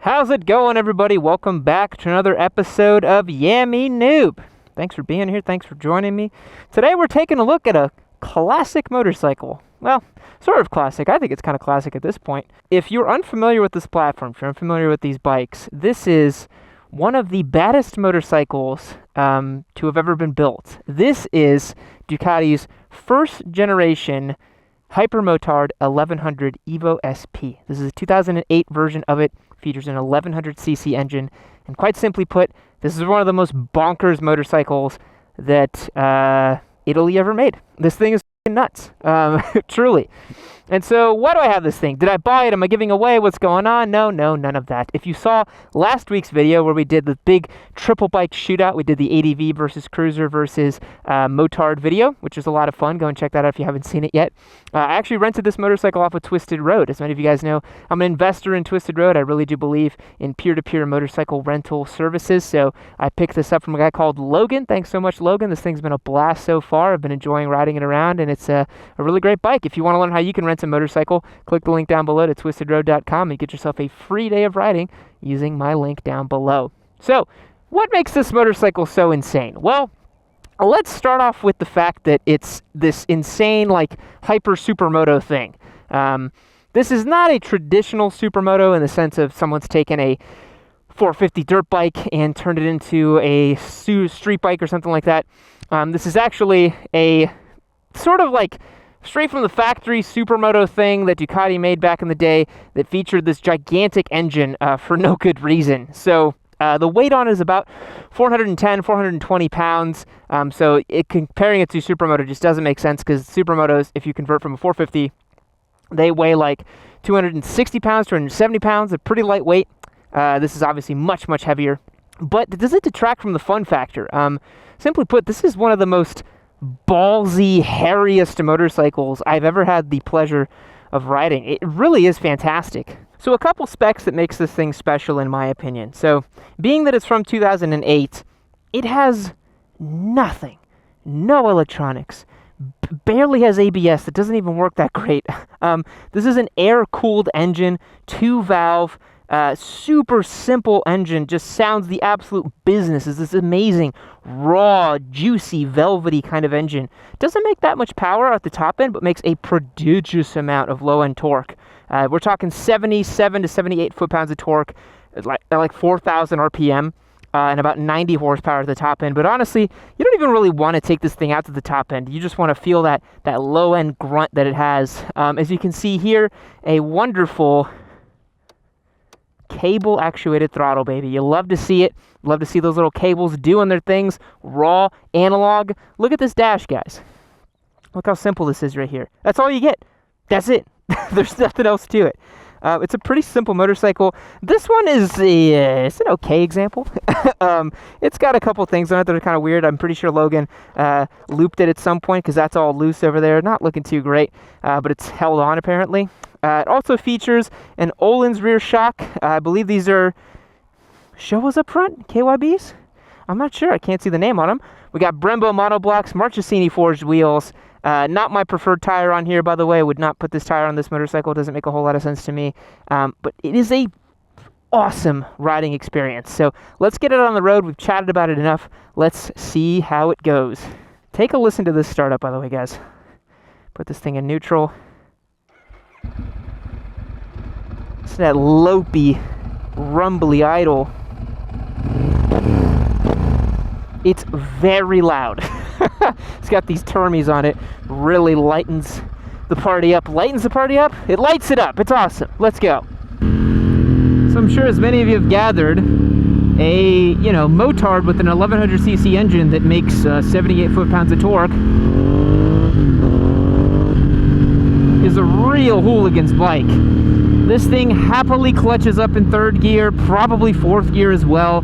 How's it going, everybody? Welcome back to another episode of Yeah Me Noob. Thanks for being here. Thanks for joining me. Today we're taking a look at a classic motorcycle. Well, sort of classic. I think it's kind of classic at this point. If you're unfamiliar with this platform, if you're unfamiliar with these bikes, this is one of the baddest motorcycles to have ever been built. This is Ducati's first generation Hypermotard 1100 EVO SP. This is a 2008 version of it. Features an 1100cc engine, and quite simply put, this is one of the most bonkers motorcycles that Italy ever made. This thing is nuts, truly. And so, why do I have this thing? Did I buy it? Am I giving away? What's going on? No, none of that. If you saw last week's video where we did the big triple bike shootout, we did the ADV versus Cruiser versus Motard video, which is a lot of fun. Go and check that out if you haven't seen it yet. I actually rented this motorcycle off of Twisted Road. As many of you guys know, I'm an investor in Twisted Road. I really do believe in peer-to-peer motorcycle rental services. So I picked this up from a guy called Logan. Thanks so much, Logan. This thing's been a blast so far. I've been enjoying riding it around, and it's a really great bike. If you want to learn how you can rent a motorcycle, click the link down below to twistedroad.com and get yourself a free day of riding using my link down below. So, what makes this motorcycle so insane? Well, let's start off with the fact that it's this insane, like, hyper supermoto thing. This is not a traditional supermoto in the sense of someone's taken a 450 dirt bike and turned it into a street bike or something like that. This is actually a sort of like straight from the factory supermoto thing that Ducati made back in the day that featured this gigantic engine for no good reason. So the weight on it is about 410, 420 pounds. So comparing it to supermoto just doesn't make sense because supermotos, if you convert from a 450, they weigh like 260 pounds, 270 pounds. They're pretty lightweight. This is obviously much, much heavier. But does it detract from the fun factor? Simply put, this is one of the most ballsy, hairiest motorcycles I've ever had the pleasure of riding. It really is fantastic. So a couple specs that makes this thing special in my opinion. So being that it's from 2008, it has nothing. No electronics. Barely has ABS. That doesn't even work that great. This is an air-cooled engine, 2-valve, super simple engine, just sounds the absolute business. Is this amazing, raw, juicy, velvety kind of engine. Doesn't make that much power at the top end, but makes a prodigious amount of low-end torque. We're talking 77 to 78 foot-pounds of torque, like 4,000 RPM, and about 90 horsepower at the top end. But honestly, you don't even really want to take this thing out to the top end. You just want to feel that low-end grunt that it has. As you can see here, a wonderful cable actuated throttle, baby. You love to see it. Love to see those little cables doing their things. Raw, analog. Look at this dash, guys. Look how simple this is right here. That's all you get. That's it. There's nothing else to it. It's a pretty simple motorcycle. This one is it's an okay example. It's got a couple things on it that are kind of weird. I'm pretty sure Logan looped it at some point because that's all loose over there. Not looking too great, but it's held on apparently. It also features an Öhlins rear shock. I believe these are Showas up front, KYBs? I'm not sure. I can't see the name on them. We got Brembo monoblocks, Marchesini forged wheels. Not my preferred tire on here, by the way. I would not put this tire on this motorcycle. It doesn't make a whole lot of sense to me. But it is a awesome riding experience. So let's get it on the road. We've chatted about it enough. Let's see how it goes. Take a listen to this startup, by the way, guys. Put this thing in neutral. It's that lopey, rumbly idle. It's very loud. It's got these termies on it. Really lightens the party up. Lightens the party up? It lights it up. It's awesome. Let's go. So I'm sure as many of you have gathered, a Motard with an 1100cc engine that makes 78 foot-pounds of torque is a real Hooligan's bike. This thing happily clutches up in third gear, probably fourth gear as well.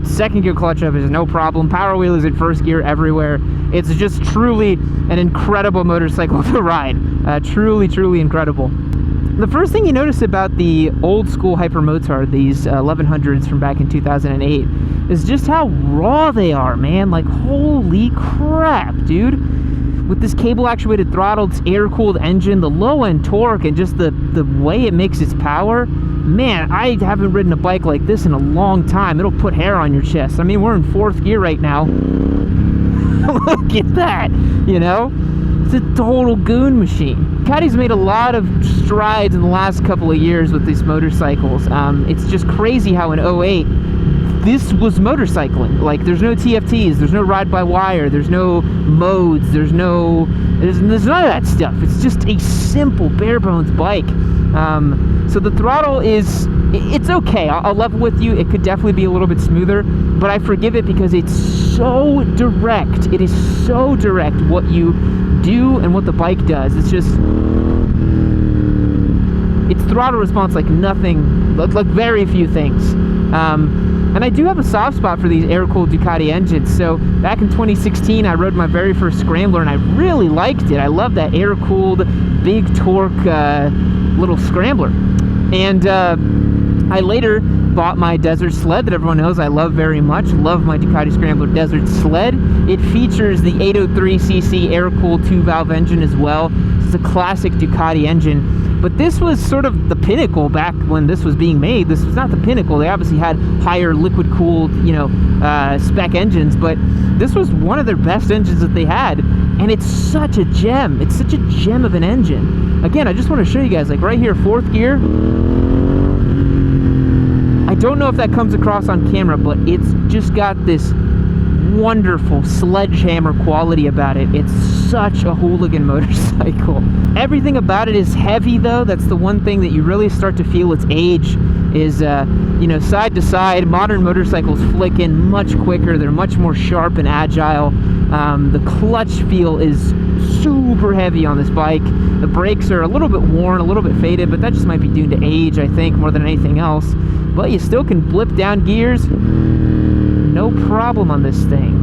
Second gear clutch up is no problem. Power wheel is in first gear everywhere. It's just truly an incredible motorcycle to ride. Truly, truly incredible. The first thing you notice about the old school Hypermotard, these 1100s from back in 2008, is just how raw they are, man. Like, holy crap, dude. With this cable actuated throttle, its air cooled engine, the low end torque, and just the way it makes its power, man, I haven't ridden a bike like this in a long time. It'll put hair on your chest. I mean, we're in 4th gear right now. Look at that, you know? It's a total goon machine. Ducati's made a lot of strides in the last couple of years with these motorcycles. It's just crazy how in 08, this was motorcycling. Like, there's no TFTs, there's no ride-by-wire, there's no modes, there's none of that stuff. It's just a simple, bare-bones bike. So the throttle is, it's okay. I'll level with you. It could definitely be a little bit smoother, but I forgive it because it's so direct. It is so direct what you do and what the bike does. It's just, it's throttle response like nothing, like very few things. And I do have a soft spot for these air-cooled Ducati engines. So back in 2016, I rode my very first Scrambler, and I really liked it. I love that air-cooled, big torque little Scrambler. And I later bought my Desert Sled that everyone knows I love very much. Love my Ducati Scrambler Desert Sled. It features the 803cc air-cooled 2-valve engine as well. It's a classic Ducati engine. But this was sort of the pinnacle back when this was being made. This was not the pinnacle. They obviously had higher liquid-cooled, you know, spec engines, but this was one of their best engines that they had. And it's such a gem. It's such a gem of an engine. Again, I just want to show you guys, like right here, 4th gear. I don't know if that comes across on camera, but it's just got this wonderful sledgehammer quality about it. It's such a Hooligan motorcycle. Everything about it is heavy, though. That's the one thing that you really start to feel its age is, you know, side to side. Modern motorcycles flick in much quicker. They're much more sharp and agile. The clutch feel is super heavy on this bike. The brakes are a little bit worn, a little bit faded, but that just might be due to age, I think, more than anything else. But you still can blip down gears, no problem on this thing.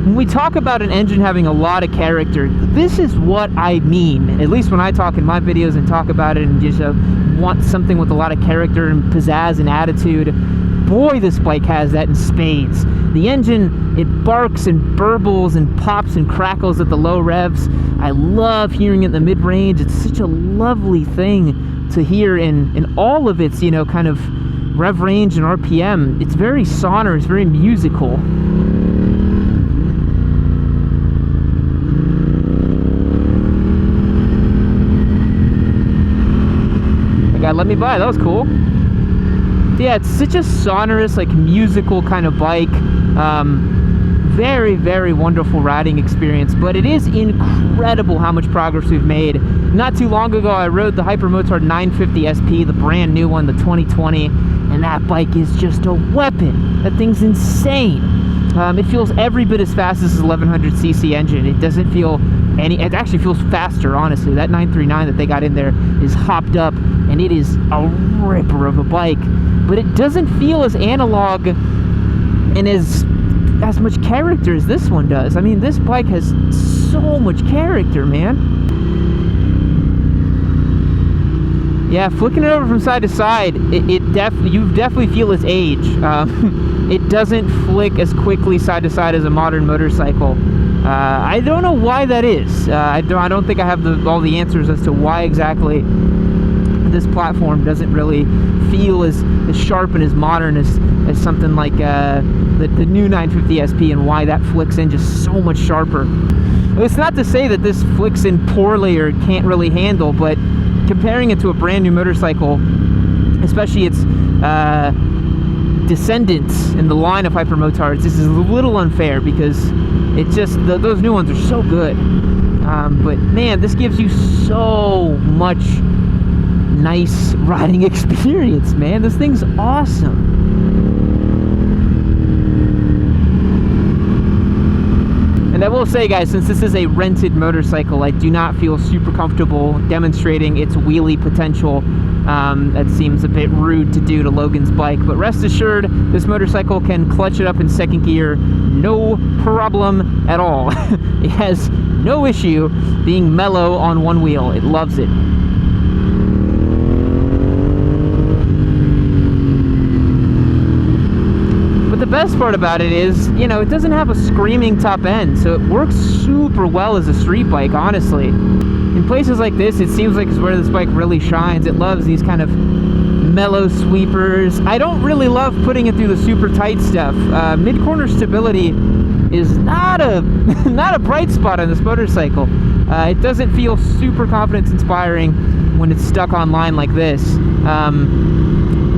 When we talk about an engine having a lot of character, this is what I mean. At least when I talk in my videos and talk about it and just want something with a lot of character and pizzazz and attitude. Boy, this bike has that in spades. The engine, it barks and burbles and pops and crackles at the low revs. I love hearing it in the mid-range. It's such a lovely thing to hear in all of its, you know, kind of rev range and RPM. It's very sonorous, very musical. The guy let me by, that was cool. Yeah, it's such a sonorous, like, musical kind of bike. Very, very wonderful riding experience, but it is incredible how much progress we've made. Not too long ago, I rode the Hypermotard 950 SP, the brand new one, the 2020, and that bike is just a weapon. That thing's insane. It feels every bit as fast as this 1100cc engine. It doesn't feel it actually feels faster, honestly. That 939 that they got in there is hopped up, and it is a ripper of a bike. But it doesn't feel as analog and as much character as this one does. I mean, this bike has so much character, man. Yeah, flicking it over from side to side, you definitely feel its age. It doesn't flick as quickly side to side as a modern motorcycle. I don't know why that is. I don't think I have all the answers as to why exactly this platform doesn't really feel as sharp and as modern as something like the new 950 SP, and why that flicks in just so much sharper. It's not to say that this flicks in poorly or can't really handle, but comparing it to a brand new motorcycle, especially its descendants in the line of Hypermotards, this is a little unfair because it's just those new ones are so good. But man, this gives you so much nice riding experience, man. This thing's awesome. And I will say, guys, since this is a rented motorcycle, I do not feel super comfortable demonstrating its wheelie potential. That seems a bit rude to do to Logan's bike, but rest assured, this motorcycle can clutch it up in second gear, no problem at all. It has no issue being mellow on one wheel. It loves it. best part about it is, you know, it doesn't have a screaming top end, so it works super well as a street bike, honestly. In places like this, it seems like it's where this bike really shines. It loves these kind of mellow sweepers. I don't really love putting it through the super tight stuff. Mid-corner stability is not a not a bright spot on this motorcycle. It doesn't feel super confidence inspiring when it's stuck on line like this.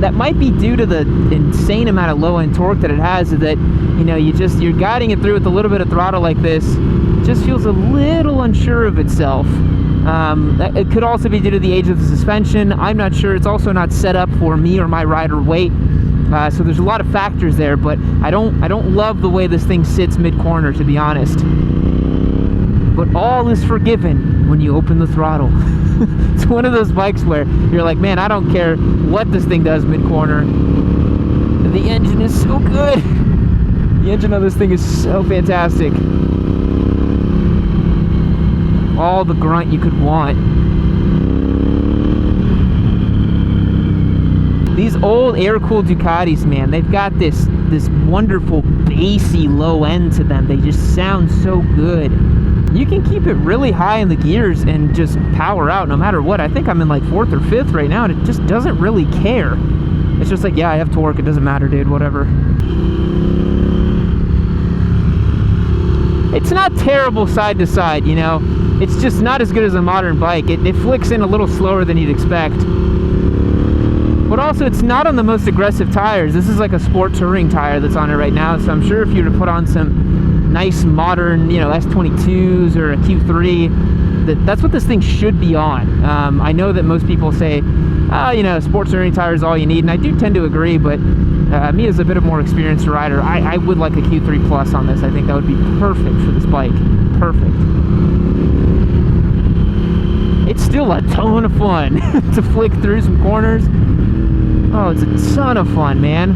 That might be due to the insane amount of low end torque that it has, that, you know, you're guiding it through with a little bit of throttle like this. It just feels a little unsure of itself. It could also be due to the age of the suspension. I'm not sure. It's also not set up for me or my rider weight. So there's a lot of factors there, but I don't love the way this thing sits mid-corner, to be honest. But all is forgiven when you open the throttle. It's one of those bikes where you're like, man, I don't care what this thing does mid-corner. The engine is so good. The engine on this thing is so fantastic. All the grunt you could want. These old air-cooled Ducatis, man, they've got this wonderful bassy low end to them. They just sound so good. You can keep it really high in the gears and just power out no matter what. I think I'm in like 4th or 5th right now, and it just doesn't really care. It's just like, yeah, I have torque, it doesn't matter, dude, whatever. It's not terrible side to side, you know. It's just not as good as a modern bike. It flicks in a little slower than you'd expect. But also, it's not on the most aggressive tires. This is like a sport touring tire that's on it right now, so I'm sure if you were to put on some nice modern, you know, S22s or a Q3, that's what this thing should be on. I know that most people say, you know, sports touring tire is all you need, and I do tend to agree, but me as a bit of more experienced rider, I would like a Q3 Plus on this. I think that would be perfect for this bike. Perfect. It's still a ton of fun to flick through some corners. Oh, it's a ton of fun, man.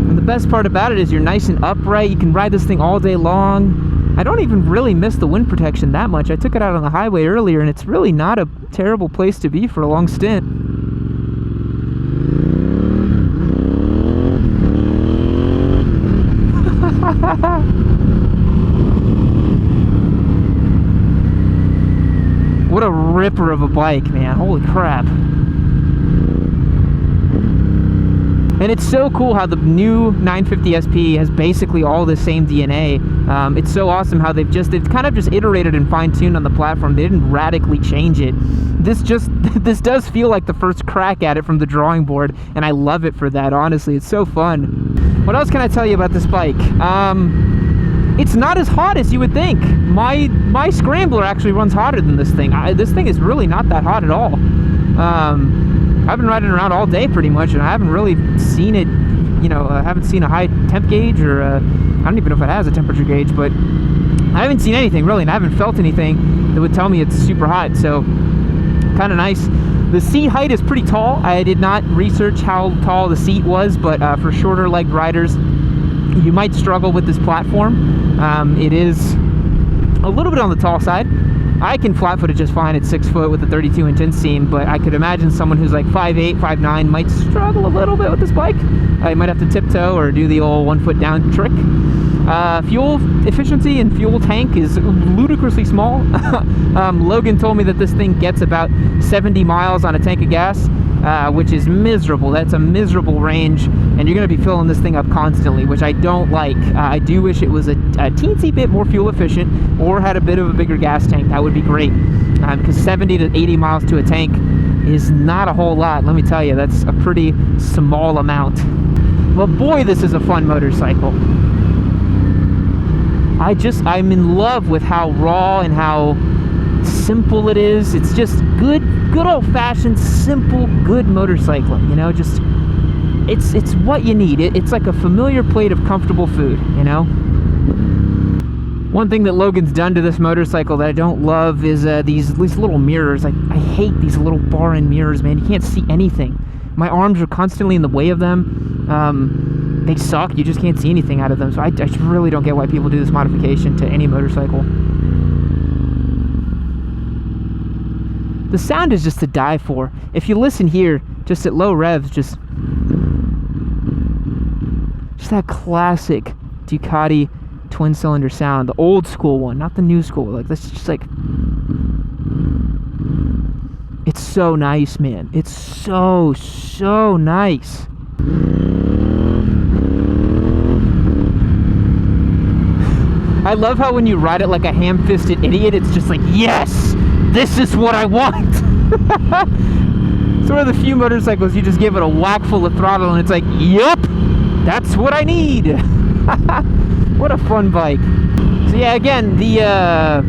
And the best part about it is you're nice and upright. You can ride this thing all day long. I don't even really miss the wind protection that much. I took it out on the highway earlier, and it's really not a terrible place to be for a long stint. What a ripper of a bike, man. Holy crap. And it's so cool how the new 950 SP has basically all the same DNA. It's so awesome how they've kind of just iterated and fine-tuned on the platform. They didn't radically change it. This does feel like the first crack at it from the drawing board, and I love it for that, honestly. It's so fun. What else can I tell you about this bike? It's not as hot as you would think. My Scrambler actually runs hotter than this thing. This thing is really not that hot at all. I've been riding around all day pretty much, and I haven't really seen it, you know, I haven't seen a high temp gauge, or I don't even know if it has a temperature gauge, but I haven't seen anything really, and I haven't felt anything that would tell me it's super hot, so kind of nice. The seat height is pretty tall. I did not research how tall the seat was, but for shorter legged riders, you might struggle with this platform. It is a little bit on the tall side. I can flat-foot it just fine at 6 foot with a 32-inch inseam, but I could imagine someone who's like 5'8", 5'9", might struggle a little bit with this bike. You might have to tiptoe or do the old 1 foot down trick. Fuel efficiency and fuel tank is ludicrously small. Logan told me that this thing gets about 70 miles on a tank of gas, which is miserable. That's a miserable range, and you're going to be filling this thing up constantly, which I don't like. I do wish it was a teensy bit more fuel efficient or had a bit of a bigger gas tank. That would be great, because 70 to 80 miles to a tank is not a whole lot. Let me tell you, that's a pretty small amount. Well, boy, this is a fun motorcycle. I'm in love with how raw and how simple it is. It's just good old-fashioned, simple, good motorcycling, you know, just, it's what you need. It's like a familiar plate of comfortable food, you know? One thing that Logan's done to this motorcycle that I don't love is these little mirrors. I hate these little bar-end mirrors, man. You can't see anything. My arms are constantly in the way of them. They suck. You just can't see anything out of them. So I really don't get why people do this modification to any motorcycle. The sound is just to die for. If you listen here, just at low revs, just that classic Ducati twin cylinder sound, the old school one, not the new school. Like, that's just like, it's so nice, man. It's so nice. I love how when you ride it like a ham-fisted idiot, it's just like, yes, this is what I want. It's one of the few motorcycles you just give it a whack full of throttle and it's like, yup, that's what I need. What a fun bike. So yeah, again, the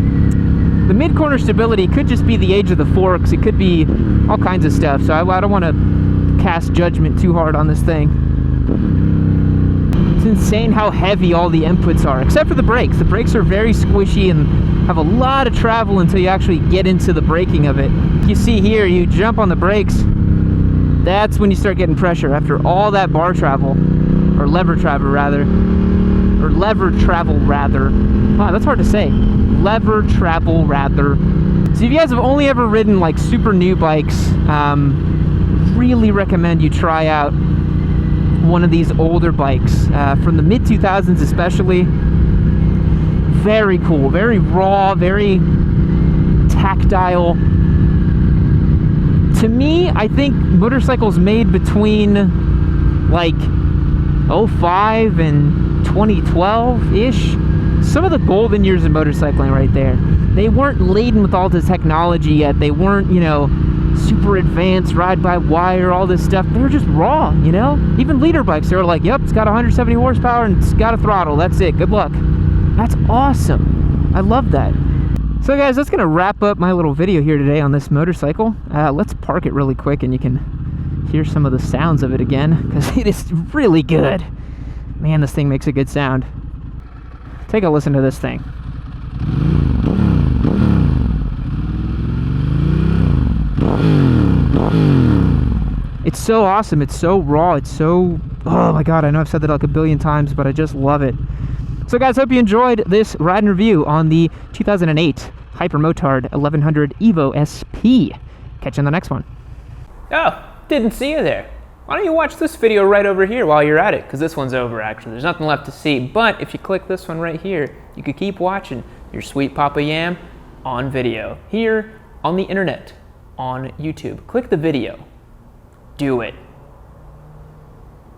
mid-corner stability could just be the age of the forks. It could be all kinds of stuff. So I don't want to cast judgment too hard on this thing. It's insane how heavy all the inputs are, except for the brakes. The brakes are very squishy and have a lot of travel until you actually get into the braking of it. You see here, you jump on the brakes, that's when you start getting pressure after all that bar travel, or lever travel rather. Wow, that's hard to say. Lever travel rather. So if you guys have only ever ridden like super new bikes, really recommend you try out one of these older bikes from the mid 2000s especially. Very cool, very raw, very tactile. To me, I think motorcycles made between like 05 and 2012-ish, some of the golden years of motorcycling right there. They weren't laden with all this technology yet. They weren't, you know, super advanced, ride-by-wire, all this stuff. They were just raw, you know? Even leader bikes, they were like, yep, it's got 170 horsepower and it's got a throttle. That's it. Good luck. That's awesome. I love that. So guys, that's going to wrap up my little video here today on this motorcycle. Let's park it really quick and you can hear some of the sounds of it again, because it is really good. Man, this thing makes a good sound. Take a listen to this thing. It's so awesome. It's so raw. It's so... oh my god, I know I've said that like a billion times, but I just love it. So guys, hope you enjoyed this ride and review on the 2008 Hypermotard 1100 EVO SP. Catch you in the next one. Oh, didn't see you there. Why don't you watch this video right over here while you're at it? Because this one's over, actually. There's nothing left to see. But if you click this one right here, you could keep watching your sweet Papa Yam on video. Here on the internet, on YouTube. Click the video. Do it.